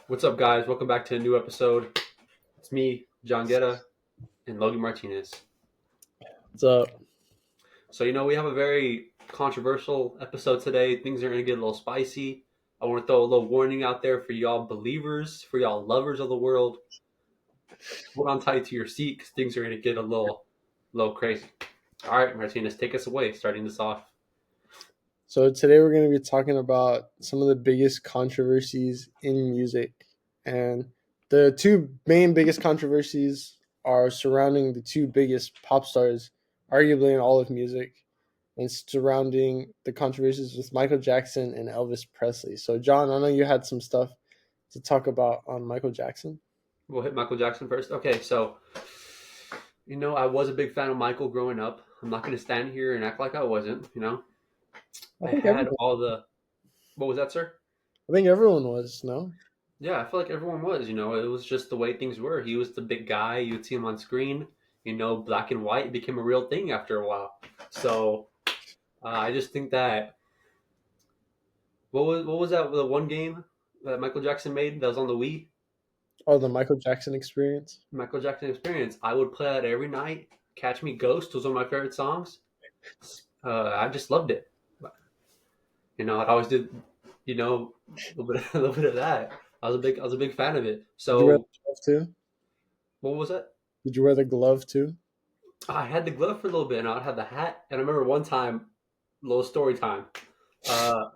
What's up, guys? Welcome back to a new episode. It's me, John Guetta, and Logan Martinez. So So, we have a very controversial episode today. Things are going to get a little spicy. I want to throw a little warning out there for y'all believers, for y'all lovers of the world. Hold on tight to your seat because things are going to get a little crazy. All right, Martinez, take us away, starting this off. so today we're going to be talking about some of the biggest controversies in music, and the two main biggest controversies are surrounding the two biggest pop stars, arguably in all of music, and surrounding the controversies with Michael Jackson and Elvis Presley. So, John, I know you had some stuff to talk about on Michael Jackson. We'll hit Michael Jackson first. Okay, so, I was a big fan of Michael growing up. I'm not going to stand here and act like I wasn't. I I think had everyone, all the. What was that, sir? I think everyone was no. Yeah, I feel like everyone was. It was just the way things were. He was the big guy. You'd see him on screen. Black and white became a real thing after a while. So I just think that what was that the one game that Michael Jackson made that was on the Wii? Oh, the Michael Jackson experience. Michael Jackson Experience. I would play that every night. Catch Me Ghost was one of my favorite songs. I just loved it. I'd always did a little bit a little bit of that. I was a big fan of it. Did you wear So the glove too? what was that? Did you wear the glove too? I had the glove for a little bit, and I'd have the hat. And I remember one time, little story time. Uh,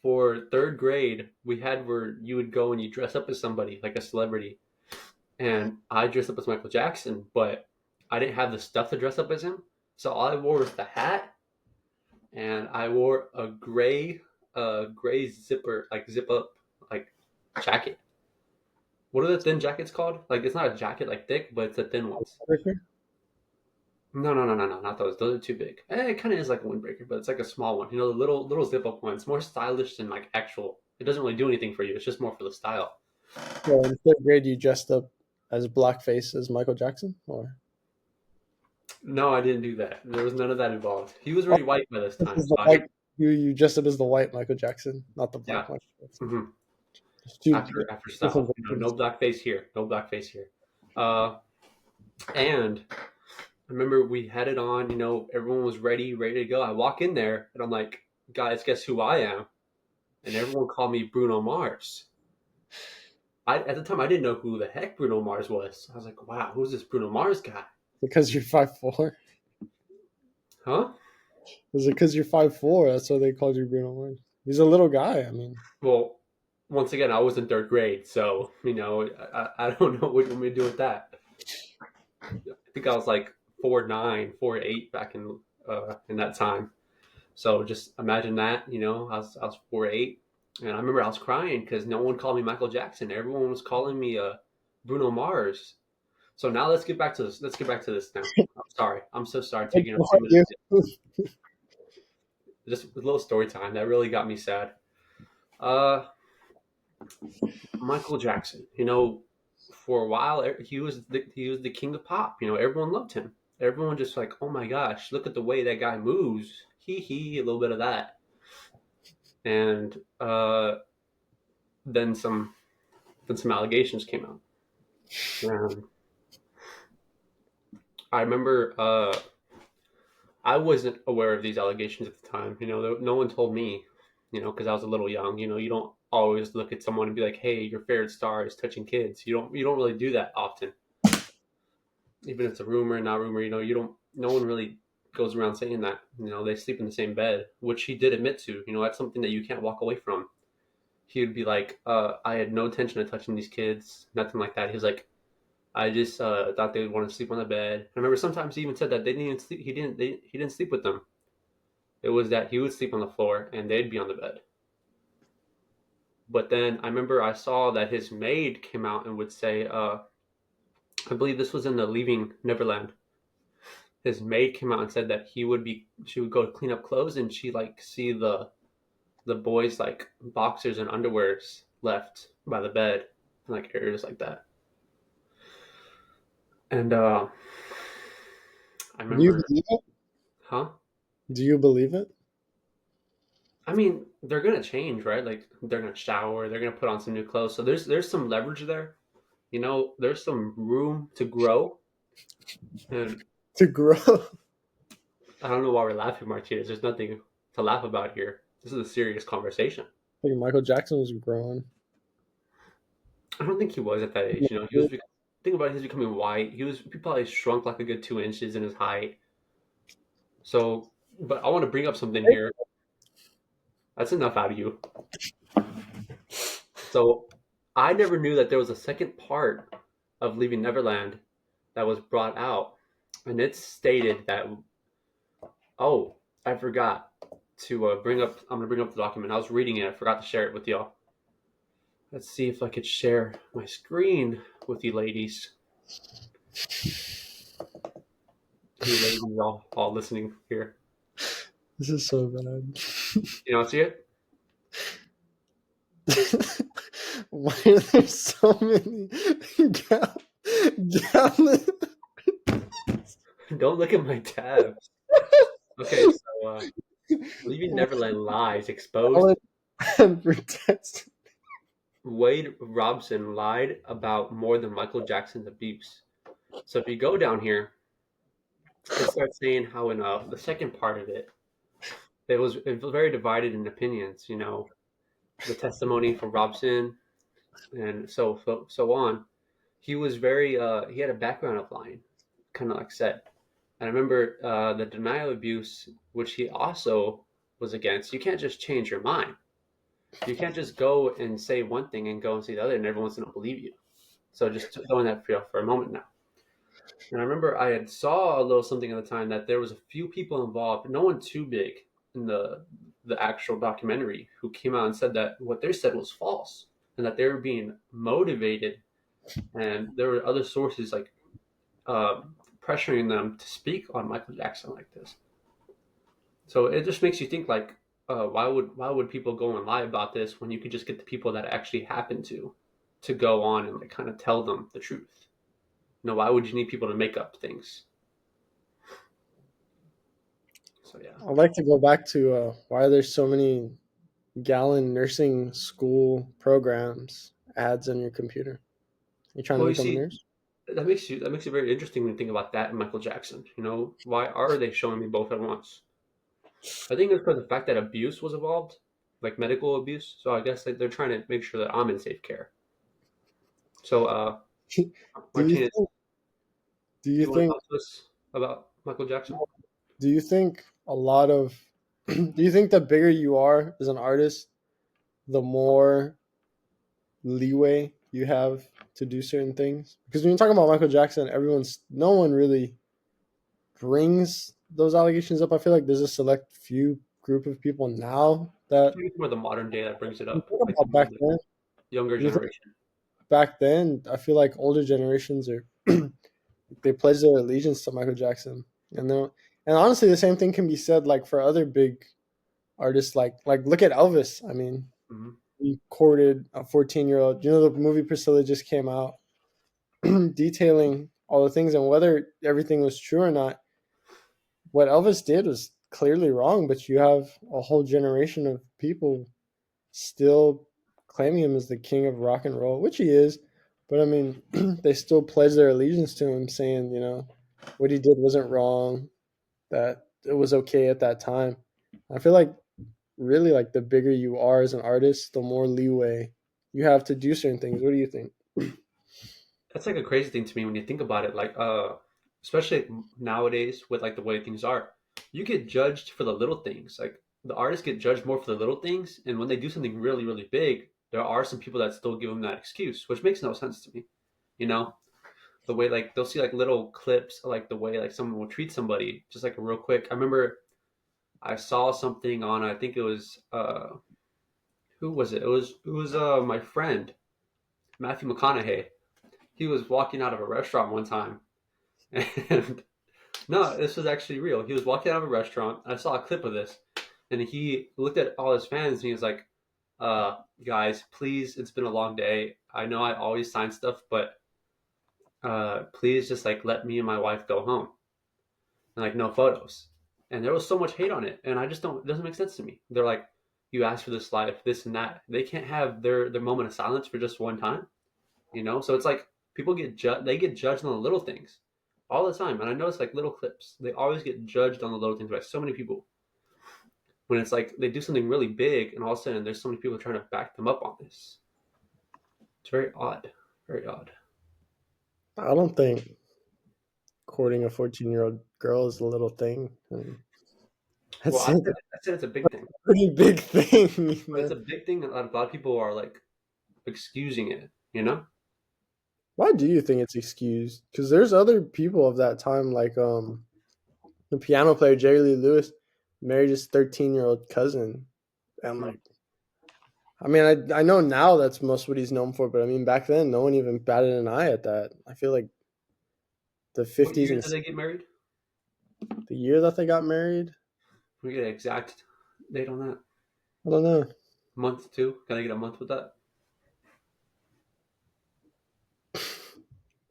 for third grade, we had where you would go and you dress up as somebody, like a celebrity. And I dressed up as Michael Jackson, but I didn't have the stuff to dress up as him. So all I wore was the hat, and I wore a gray zipper, like zip up, like jacket. What are the thin jackets called? Like it's not a jacket like thick, but it's the thin ones. Breaker? No, no, no, no, no, not those. Those are too big. It kind of is like a windbreaker, but it's like a small one. The little zip up one. It's more stylish than like actual. It doesn't really do anything for you. It's just more for the style. So in third grade, you dressed up as blackface as Michael Jackson, or No, I didn't do that. There was none of that involved. He was oh, already white by this this time, is so the I white. didn't. You dressed up as the white Michael Jackson, not the black Yeah. Michael Jackson. hmm There's two After different style. No versions. blackface here. No blackface here. Uh, and I remember we had it on. Everyone was ready to go. I walk in there, and I'm like, guys, guess who I am? And everyone called me Bruno Mars. At the time I didn't know who the heck Bruno Mars was. I was like, wow, who's this Bruno Mars guy? Because you're 5'4". Huh? Is it because you're 5'4"? That's why they called you Bruno Mars. He's a little guy. I mean, Well, once again, I was in third grade, so I don't know what you want me to do with that. I think I was like 4'9", 4'8" back in that time. So just imagine that. I was 4'8", and I remember I was crying because no one called me Michael Jackson. Everyone was calling me Bruno Mars. So now let's get back to this. Let's get back to this now. I'm sorry. I'm so sorry taking up 2 minutes. you. Just a little story time that really got me sad. Uh, Michael Jackson. For a while he was the king of pop. Everyone loved him. Everyone just like, oh my gosh, look at the way that guy moves. He a little bit of that, and then some then some allegations came out. Um, I remember I wasn't aware of these allegations at the time. No one told me. Because I was a little young. You don't always look at someone and be like, "Hey, your favorite star is touching kids." You don't really do that often. Even if it's a rumor, not rumor. You don't. No one really goes around saying that. They sleep in the same bed, which he did admit to. That's something that you can't walk away from. He would be like, "I had no intention of touching these kids, nothing like that." He was like, "I just thought they would want to sleep on the bed." I remember sometimes he even said that they didn't even sleep. He didn't sleep with them. It was that he would sleep on the floor and they'd be on the bed. But then I remember I saw that his maid came out and would say, I believe this was in the Leaving Neverland. His maid came out and said that she would go clean up clothes and she like see the boys like boxers and underwears left by the bed, and like areas like that. And I Do you remember, believe it? huh? Do you believe it? I mean, they're gonna change, right? Like they're gonna shower, they're gonna put on some new clothes. So there's some leverage there. You know, there's some room to grow. And To grow. I don't know why we're laughing, Martinez. There's nothing to laugh about here. This is a serious conversation. I think Michael Jackson was growing. I don't think he was at that age. You know, he was. Think about it. He's becoming white. He probably shrunk like a good 2 inches in his height. So, but I want to bring up something here. That's enough out of you. So, I never knew that there was a second part of Leaving Neverland that was brought out, and it stated that. Oh, I forgot to bring up. I'm gonna bring up the document. I was reading it. I forgot to share it with y'all. Let's see if I could share my screen with you ladies. You ladies all listening here. This is so bad. You don't see it? Why are there so many gal- gallon? Don't look at my tabs. Okay, so Leaving Neverland lies exposed. Gallon advertised. Wade Robson lied about more than Michael Jackson's abuse. So if you go down here, it starts saying how in the second part of it, it was very divided in opinions. You know, the testimony from Robson and so on. He was very he had a background of lying, kind of like said. And I remember the denial abuse, which he also was against. You can't just change your mind. You can't just go and say one thing and go and say the other, and everyone's going to believe you. So just throwing that for a moment now. And I remember I had saw a little something at the time that there was a few people involved, no one too big in the actual documentary, who came out and said that what they said was false and that they were being motivated, and there were other sources like pressuring them to speak on Michael Jackson like this. So it just makes you think like, why would people go and lie about this when you could just get the people that actually happen to go on and like kind of tell them the truth? You know, why would you need people to make up things? So yeah. I'd like to go back to why there's so many Gallon nursing school programs ads on your computer. You trying to Well, you become a see, nurse? that makes it very interesting when you think about that and Michael Jackson. You know, why are they showing me both at once? I think it's because the fact that abuse was involved, like medical abuse. So I guess like, they're trying to make sure that I'm in safe care. So, do you Martinez, think? Do do you you want to think? talk to us about Michael Jackson? Do you think a lot of? Do you think the bigger you are as an artist, the more leeway you have to do certain things? Because when you talk about Michael Jackson, no one really brings those allegations up. I feel like there's a select few group of people now I that think it's more the modern day that brings it you up, think like about back the then. younger You think generation. back then, I feel like older generations are they pledge their allegiance to Michael Jackson, and then and honestly, the same thing can be said like for other big artists. Like look at Elvis. I mean, Hmm. he courted a 14-year-old. You know, the movie Priscilla just came out, detailing all the things and whether everything was true or not. What Elvis did was clearly wrong, but you have a whole generation of people still claiming him as the king of rock and roll, which he is. But I mean, they still pledge their allegiance to him, saying, what he did wasn't wrong, that it was okay at that time. I feel like really like the bigger you are as an artist, the more leeway you have to do certain things. What do you think? That's like a crazy thing to me when you think about it. Like, especially nowadays with like the way things are, you get judged for the little things. Like the artists get judged more for the little things, and when they do something really, really big, there are some people that still give them that excuse, which makes no sense to me. You know, the way like they'll see like little clips, of, like the way like someone will treat somebody, just like a real quick. I remember I saw something on. I think it was who was it? It was my friend Matthew McConaughey. He was walking out of a restaurant one time, and no, this was actually real. He was walking out of a restaurant. I saw a clip of this, and he looked at all his fans and he was like, guys, please, it's been a long day. I know I always sign stuff, but please just like let me and my wife go home and like no photos." And there was so much hate on it, and I just don't. It doesn't make sense to me. They're like, you ask for this life, this and that. They can't have their moment of silence for just one time, you know. So it's like people they get judged on the little things all the time, and I notice like little clips. They always get judged on the little things by so many people. When it's like they do something really big, and all of a sudden there's so many people trying to back them up on this. It's very odd, very odd. I don't think courting a 14-year-old girl is a little thing. I mean, Well, that's a I said it's a big thing, pretty big thing. but it's a big thing that a lot of people are like excusing it. You know? Why do you think it's excused? Because there's other people of that time, like the piano player Jerry Lee Lewis married his 13-year-old cousin, and Hmm. like I mean, I know now that's most what he's known for, but I mean back then no one even batted an eye at that. I feel like the What 50s year and did they get married? the year that they got married, Can we get an exact date on that? I don't know. Month too? Can I get a month with that?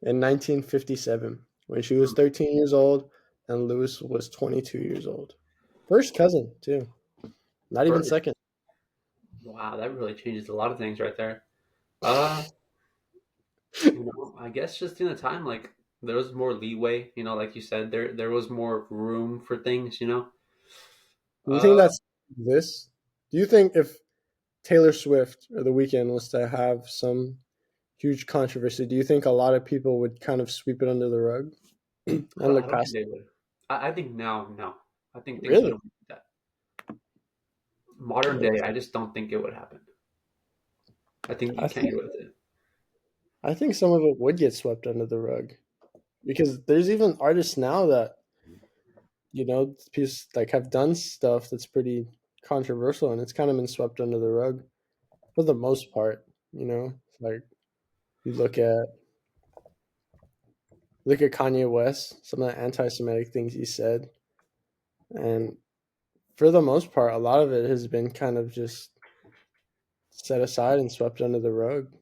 In 1957, when she was Hmm. 13 years old and Lewis was 22 years old. First cousin, too. Not even First. second. Wow, that really changes a lot of things right there. I guess just in the time, like there was more leeway. Like you said, there was more room for things. Do you think Uh, that's this? Do you think if Taylor Swift or The Weeknd was to have some huge controversy, do you think a lot of people would kind of sweep it under the rug and I look don't think past they it? would. I think now, no. I think things Really? wouldn't be like that. Modern Really? day, I just don't think it would happen. I think you I can't think get away with it. I think some of it would get swept under the rug because there's even artists now that piece like have done stuff that's pretty controversial and it's kind of been swept under the rug for the most part. Like you look at Kanye West, some of the anti-Semitic things he said, and for the most part, a lot of it has been kind of just set aside and swept under the rug.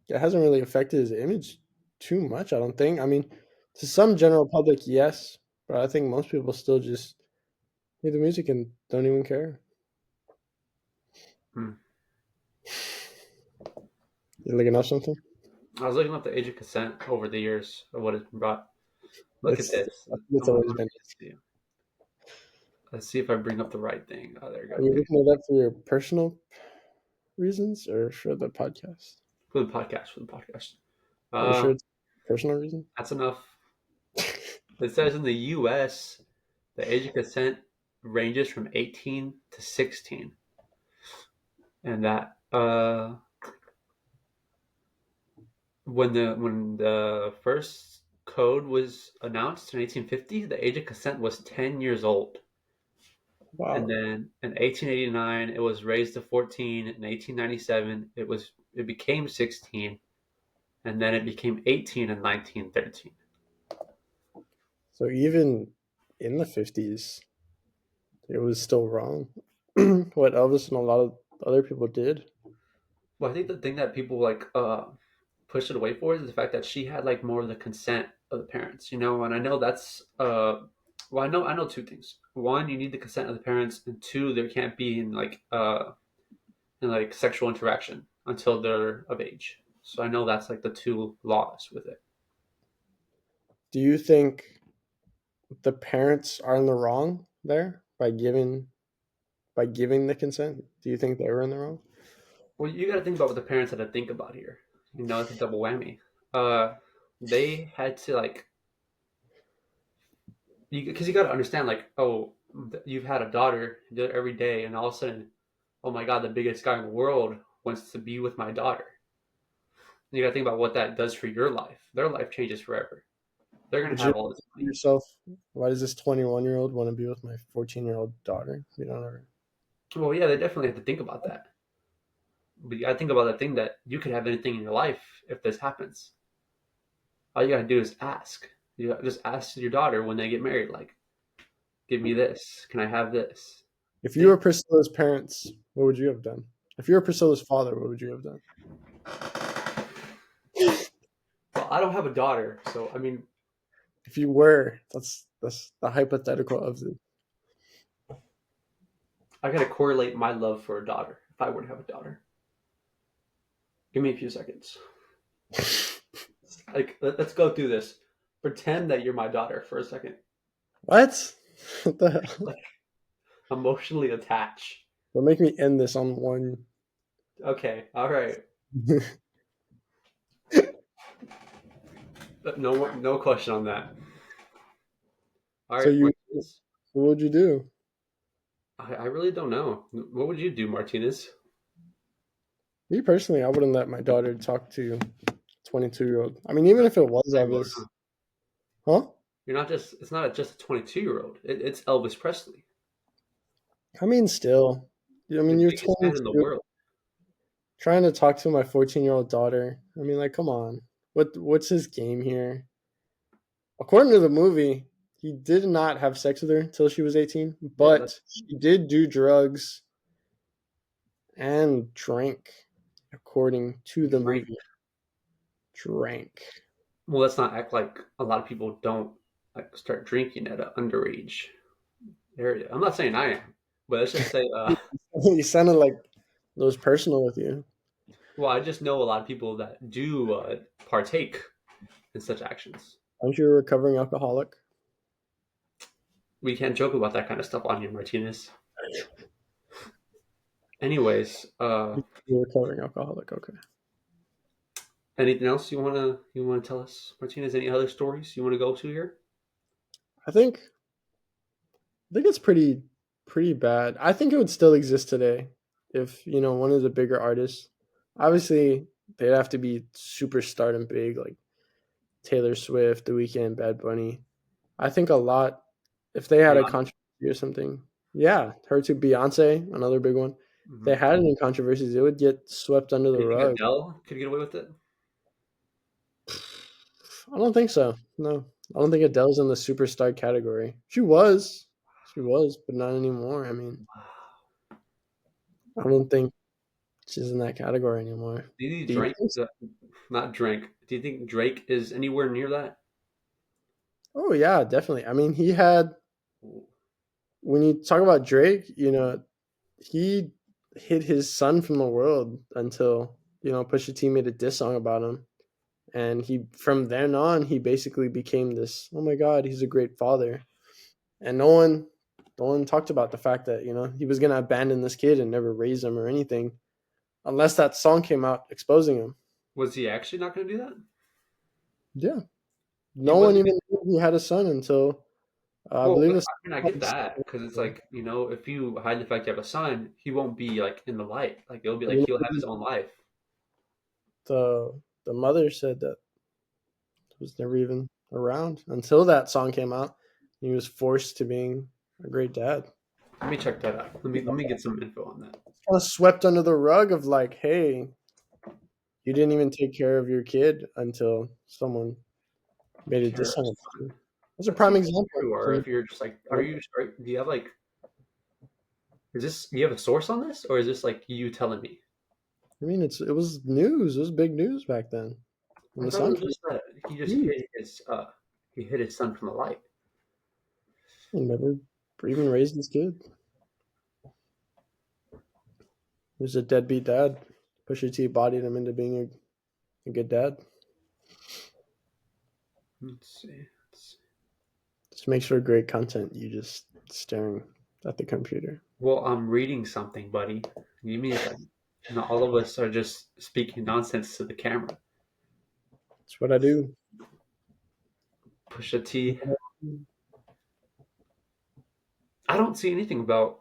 It hasn't really affected his image too much, I don't think. I mean, to some general public, yes, but I think most people still just hear the music and don't even care. Hmm. You looking up something? I was looking up the age of consent over the years of what it's brought. Look at It's this. I think it's I'm gonna always read been. this to you. Let's see if I bring up the right thing. Oh, there you go. Are you Okay, looking it up for your personal reasons or for the podcast? for the podcast. For the podcast. Are you sure Uh, it's personal reason? that's enough. It says in the U.S. the age of consent ranges from 18 to 16, and that when the first code was announced in 1850, the age of consent was 10 years old. And Wow. then in 1889, it was raised to 14. In 1897, it became 16, and then it became 18 in 1913. So even in the 50s, it was still wrong. What Elvis and a lot of other people did. Well, I think the thing that people like push it away for is the fact that she had like more of the consent of the parents, and I know that's well, I know two things. One, you need the consent of the parents, and two, there can't be in like sexual interaction until they're of age. So I know that's like the two laws with it. Do you think the parents are in the wrong there by giving the consent? Do you think they were in the wrong? Well, you got to think about what the parents had to think about here. It's a double whammy. Uh, they had to like because you got to understand like, oh, you've had a daughter every day, and all of a sudden, oh my god, the biggest guy in the world wants to be with my daughter. You got to think about what that does for your life. Their life changes forever. They're gonna Would you have all this ask money. yourself, why does this 21-year-old want to be with my 14-year-old daughter? You don't ever. Well, yeah, they definitely have to think about that. But you got to think about the thing that you could have anything in your life if this happens. All you got to do is ask. You just ask your daughter when they get married, like, give me this. Can I have this? If you Think. were Priscilla's parents, what would you have done? If you were Priscilla's father, what would you have done? Well, I don't have a daughter, so I mean, If you were, that's the hypothetical of it. I gotta correlate my love for a daughter if I were to have a daughter. Give me a few seconds. Like, let's go through this. Pretend that you're my daughter for a second. What? What the hell? Like, emotionally attached. Don't make me end this on one. Okay, all right. No, no question on that. All So right, you, Martinez. what would you do? I really don't know. What would you do, Martinez? Me personally, I wouldn't let my daughter talk to 22-year-old. I mean, even if it was Same boat, Elvis, huh? huh? You're not just. It's not just a 22-year-old. It's Elvis Presley, I mean, still, I the mean, you're biggest man in the 22, world. trying to talk to my 14-year-old daughter. I mean, like, come on. What's his game here? According to the movie, he did not have sex with her until she was 18, Yeah, that's but she did do drugs and drank, according to the drink. movie. Drank. Well, let's not act like a lot of people don't like start drinking at an underage area. I'm not saying I am, but let's just say, You sounded like it was personal with you. well, I just know a lot of people that do partake in such actions. Aren't you a recovering alcoholic? We can't joke about that kind of stuff on here, Martinez. Anyways, You're a recovering alcoholic. Okay. anything else you wanna tell us, Martinez? Any other stories you want to go to here? I think I think it's pretty bad. I think it would still exist today if, one of the bigger artists. Obviously, they'd have to be superstar and big, like Taylor Swift, The Weeknd, Bad Bunny. I think a lot if they had a Rihanna. controversy or something. Yeah, her to Beyonce, another big one. If Hmm. they had any controversies, it would get swept under the You think rug. Adele could get away with it? I don't think so. No, I don't think Adele's in the superstar category. She was, but not anymore. I mean, I don't think she's in that category anymore. Do you think Do you Drake, think so? not Drake? Do you think Drake is anywhere near that? Oh yeah, definitely. I mean, he had when you talk about Drake, he hid his son from the world until Pusha T made a diss song about him, and he from then on he basically became this. Oh my God, he's a great father, and no one talked about the fact that he was gonna abandon this kid and never raise him or anything unless that song came out exposing him. Was he actually not going to do that? Yeah, He no one wasn't. even knew he had a son until I Well, believe but it's I mean, I get that because it's like if you hide the fact you have a son, he won't be like in the light. Like it'll be like he'll have his own life. the mother said that was never even around until that song came out. He was forced to being a great dad. Let me check that out. Let me get some info on that. Kind of swept under the rug of like, hey, you didn't even take care of your kid until someone made a Care diss of song his about son. you. That's a Let's see prime if example. it's true, or From if you're just like, are the, you? Do you have like? Is this? Do you have a source on this, or is this like you telling me? I mean, it was news. It was big news back then when I the thought it song was came just that he out. just hid his son from the light. He never even raised his kid. He was a deadbeat dad. Pusha T bodied him into being a good dad. Let's see. Just makes for great content. You just staring at the computer. Well, I'm reading something, buddy. Give me a second. Not all of us are just speaking nonsense to the camera. That's what I do. Pusha T. I don't see anything about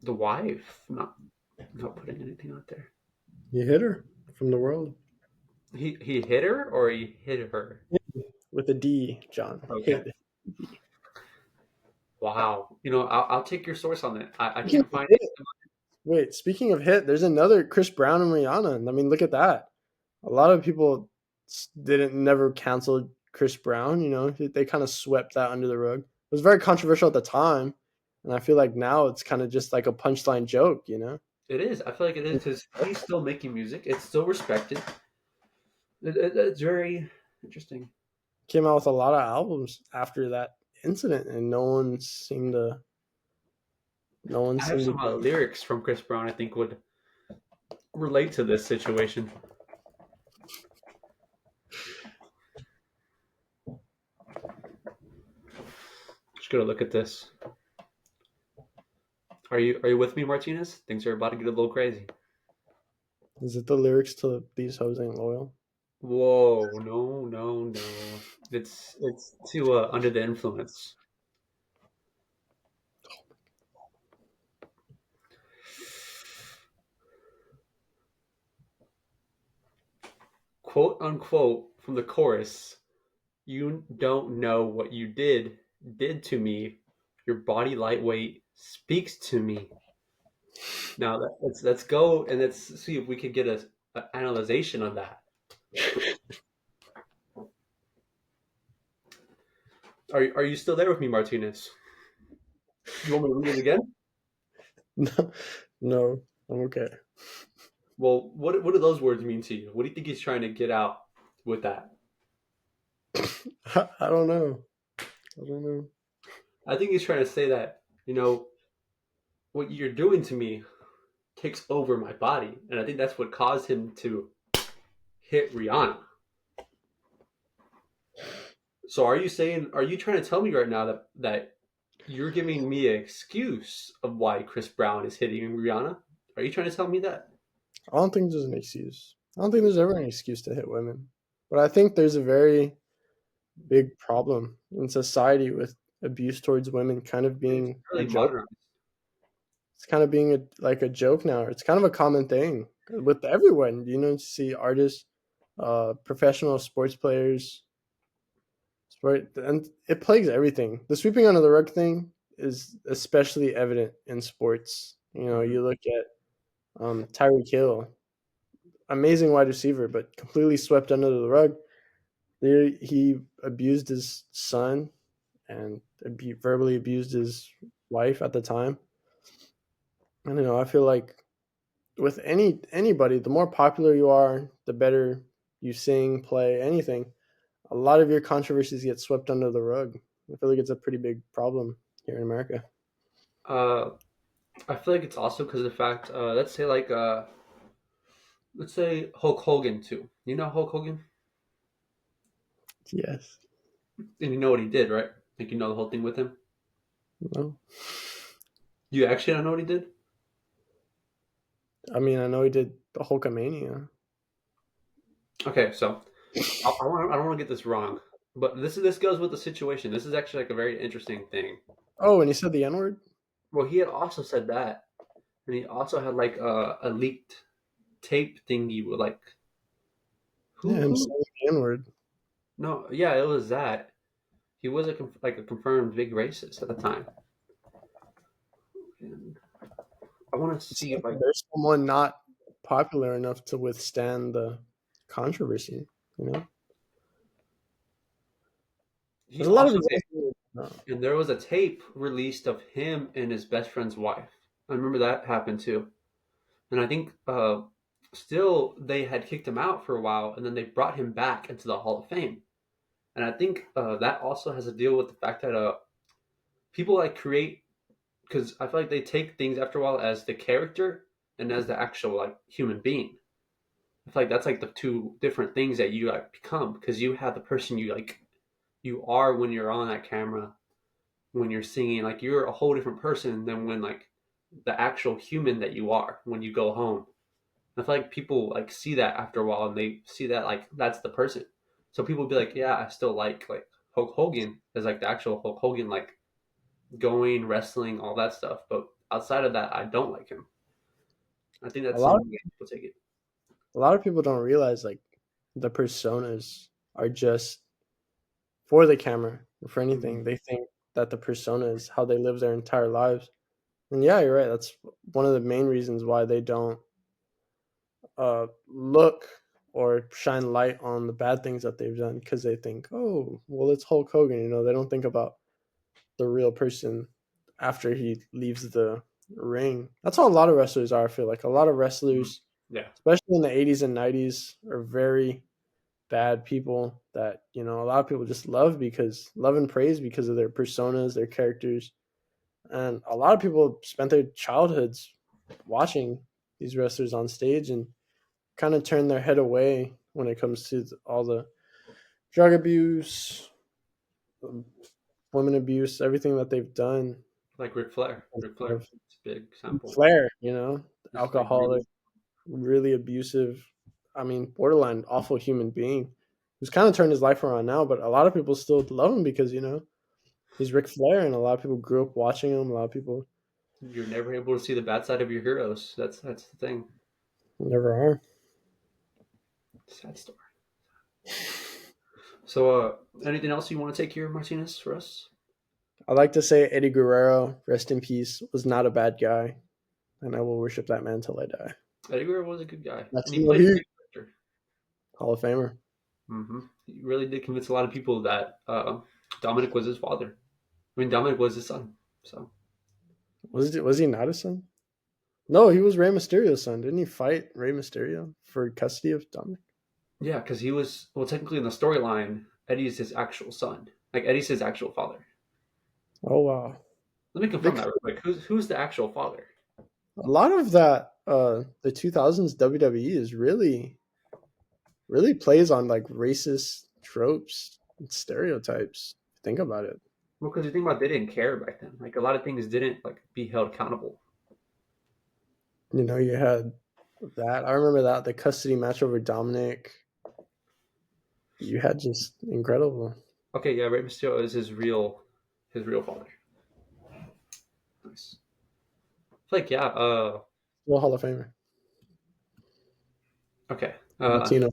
the wife not putting anything out there. You hit her from the world He hit her or he hit her. with a D, John. Okay. Hit. Wow. I'll take your source on that. I Speaking can't of find hit, it. wait, speaking of hit, there's another Chris Brown and Rihanna. I mean, look at that. A lot of people didn't never canceled Chris Brown. They kind of swept that under the rug. It was very controversial at the time, and I feel like now it's kind of just like a punchline joke. It is. I feel like it is because he's still making music. It's still respected. It's very interesting. Came out with a lot of albums after that incident, and no one seemed to No one I have seemed to some get. lyrics from Chris Brown I think would relate to this situation. Just gonna look at this. Are you with me, Martinez? Things are about to get a little crazy. Is it the lyrics to "These Hoes Ain't Loyal"? Whoa, no, no, no. It's too under the influence. Quote unquote from the chorus, you don't know what you did to me. Your body lightweight speaks to me. Now let's go and let's see if we could get a analyzation of that. Are you still there with me, Martinez? You want me to read it again? No, no, I'm okay. Well, what do those words mean to you? What do you think he's trying to get out with that? I don't know. I don't know. I think he's trying to say that, what you're doing to me takes over my body. And I think that's what caused him to hit Rihanna. So are you trying to tell me right now that you're giving me an excuse of why Chris Brown is hitting Rihanna? Are you trying to tell me that? I don't think there's an excuse. I don't think there's ever an excuse to hit women. But I think there's a very big problem in society with abuse towards women kind of It's being a really joke. modernized. It's kind of being like a joke now. It's kind of a common thing with everyone. You see artists, professional sports players, sport, and it plagues everything. The sweeping under the rug thing is especially evident in sports. Mhm. You look at Tyreek Hill, amazing wide receiver, but completely swept under the rug. He abused his son and verbally abused his wife at the time. And I feel like with anybody, the more popular you are, the better you sing, play, anything. A lot of your controversies get swept under the rug. I feel like it's a pretty big problem here in America. Uh, I feel like it's also because of the fact, let's say Hulk Hogan too. You know Hulk Hogan, Yes. and you know what he did, right? Like you know the whole thing with him. No. You actually don't know what he did? I mean, I know he did the Hulkamania. Okay, so I don't want to get this wrong, but this goes with the situation. This is actually like a very interesting thing. Oh, and he said the N word. Well, he had also said that, and he also had like a leaked tape thingy with like Yeah, him who? saying the N word. No, yeah, it was that. He was like a confirmed big racist at the time. And I want to It's see like if I. there's someone not popular enough to withstand the controversy. You know, He there's a lot of also okay, examples. and there was a tape released of him and his best friend's wife. I remember that happened too. And I think still they had kicked him out for a while, and then they brought him back into the Hall of Fame. And I think that also has to deal with the fact that people like create because I feel like they take things after a while as the character and as the actual like human being. I feel like that's like the two different things that you like become because you have the person you are when you're on that camera, when you're singing, like you're a whole different person than when like the actual human that you are when you go home. I feel like people like see that after a while and they see that like that's the person. So people be like, yeah, I still like Hulk Hogan as like the actual Hulk Hogan, like going, wrestling, all that stuff. But outside of that, I don't like him. I think A that's lot of something that people take it. people don't realize like the personas are just for the camera or for anything. Mhm. They think that the persona is how they live their entire lives. And yeah, you're right. That's one of the main reasons why they don't look or shine light on the bad things that they've done because they think, oh, well, it's Hulk Hogan. They don't think about the real person after he leaves the ring. That's how a lot of wrestlers are. I feel like a lot of Mhm. wrestlers, Yeah. especially in the 80s and 90s, are very bad people that a lot of people just love and praise because of their personas, their characters. And a lot of people spent their childhoods watching these wrestlers on stage and kind of turn their head away when it comes to all the drug abuse, um, women abuse, everything that they've done. Like Ric Flair. Ric Flair. Of It's a big example. Flair, Just like alcoholic, really, really abusive. I mean, borderline awful human being who's kind of turned his life around now. But a lot of people still love him because he's Ric Flair, and a lot of people grew up watching him. A lot of people you're never able to see the bad side of your heroes. That's the thing. never are. Sad story. So, anything else you want to take here, Martinez, for us? I like to say Eddie Guerrero, rest in peace, was not a bad guy, and I will worship that man till I die. Eddie Guerrero was a good guy, and he Latino played a Heat, great character. Hall of Famer. He really did convince a lot of people that Dominic was his father. I mean, Dominic was his son. So Was he not his son? No, he was Rey Mysterio's son. Didn't he fight Rey Mysterio for custody of Dominic? yeah, because he was technically in the storyline, Eddie's his actual son. Like Eddie's his actual father. Oh wow. Let me confirm that real quick. Who's the actual father? A lot of that the 2000s WWE is really plays on like racist tropes and stereotypes. Think about it. Well, because you think about it, they didn't care back then. Like a lot of things didn't like be held accountable. You had that. I remember that the custody match over Dominic. You had just incredible. Okay, yeah, Rey Mysterio is his real father. Nice. Like yeah, Well, Hall of Famer. okay. Latino.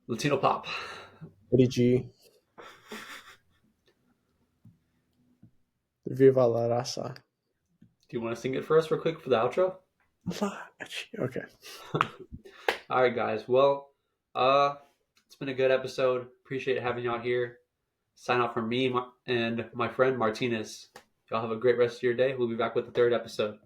Latino pop. Eddie G. Viva la raza. Do you want to sing it for us real quick for the outro? Okay. All right, guys. Well, it's been a good episode. Appreciate having you out here. Sign off from me and my friend Martinez. Y'all have a great rest of your day. We'll be back with the third episode.